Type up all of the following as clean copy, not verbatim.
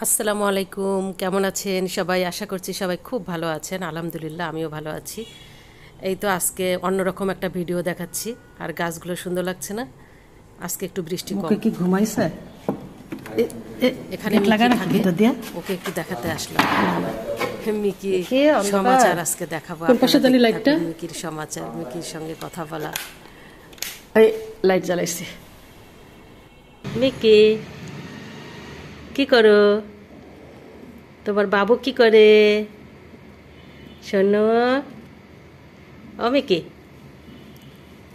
আসসালামু আলাইকুম, কেমন আছেন সবাই? আশা করছি সবাই খুব ভালো আছেন। আলহামদুলিল্লাহ আমিও ভালো আছি। এই তো আজকে অন্যরকম একটা ভিডিও দেখাচ্ছি। আর গাছগুলো সুন্দর লাগছে না? আজকে একটু বৃষ্টি কম। ওকে কি ঘুমাইছে? এখানে গেট লাগা মিকি নাকি থাকে, ভিতর দিয়া? ওকে একটু দেখাতে আসলাম। মিকি কে অন্ধকার? সমাচার আজকে দেখাবো কোন পাশে আপনারা, জানি দেখতে লাইটটা? থাকুন মিকির সমাচার, মিকির সঙ্গে কথা বলা। এই লাইট জ্বালাইছে। মিকি কি করো? তোমার বাবু কি করে? শোনো, ও মিকি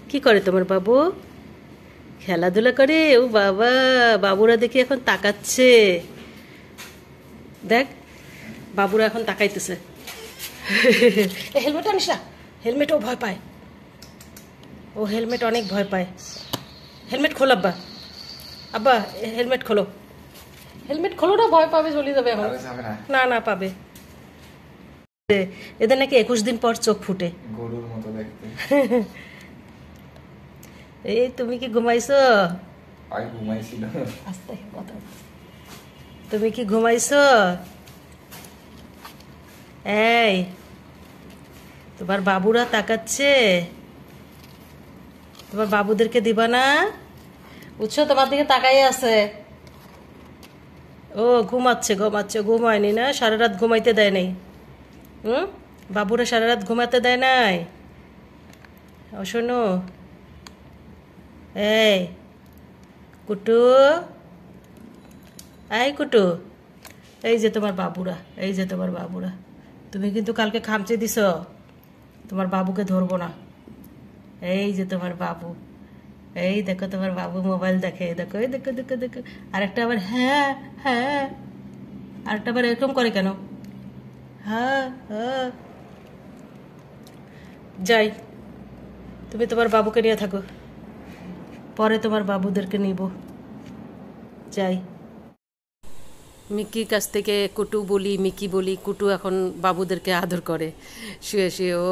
কি করে তোমার বাবু? খেলাধুলা করে? ও বাবা, বাবুরা দেখি এখন তাকাচ্ছে। দেখ, বাবুরা এখন তাকাইতেছে। হেলমেট আনিস না, হেলমেট ও ভয় পায়, ও হেলমেট অনেক ভয় পায়। হেলমেট খোল আব্বা, আব্বা হেলমেট খোলো, হেলমেট খোলো না, ভয় পাবে, চলে যাবে এখন। না না, পাবে। এদের নাকি 21 দিন পর চোখ ফুটে। গরুর মতো দেখতে। এই তুমি কি ঘুমাইছো? আই ঘুমাইছিল। আস্তে কথা, তুমি কি ঘুমাইছো? এই তোমার বাবুরা তাকাচ্ছে, তোমার বাবুদেরকে দিবা না? বুঝছো, তোমার দিকে তাকাই আছে। ও ঘুমাচ্ছে, ঘুমাচ্ছে, ঘুমায়নি না? সারা রাত ঘুমাইতে দেয় নাই? বাবুরা সারা রাত ঘুমাতে দেয় নাই? ও শোনো, এই কুটু, এই কুটু, এই যে তোমার বাবুরা, এই যে তোমার বাবুরা। তুমি কিন্তু কালকে খামচে দিছ, তোমার বাবুকে ধরবো না। এই যে তোমার বাবু, এই দেখো তোমার বাবু মোবাইল দেখে, দেখো, এই দেখো দেখো দেখো। আরেকটা আবার হ্যাঁ হ্যাঁ, আরেকটা আবার এরকম করে কেন? হ্যাঁ হ্যাঁ। যাই, তুমি তোমার বাবুকে নিয়ে থাকো, পরে তোমার বাবুদেরকে নিব। যাই। মিকির কাছ থেকে কুটু বলি, মিকি বলি। কুটু এখন বাবুদেরকে আদর করে, শুয়ে শুয়ে। ও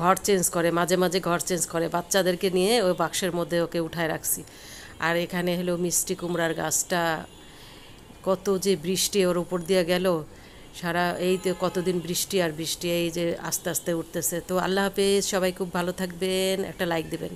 ঘর চেঞ্জ করে, মাঝে মাঝে ঘর চেঞ্জ করে। বাচ্চাদেরকে নিয়ে ওই বাক্সের মধ্যে ওকে উঠায় রাখছি। আর এখানে হলো মিষ্টি কুমড়ার গাছটা, কত যে বৃষ্টি ওর উপর দিয়ে গেল সারা, এই তো কতদিন বৃষ্টি আর বৃষ্টি, এই যে আস্তে আস্তে উঠতেছে। তো আল্লাহ হাফেজ, সবাই খুব ভালো থাকবেন, একটা লাইক দেবেন।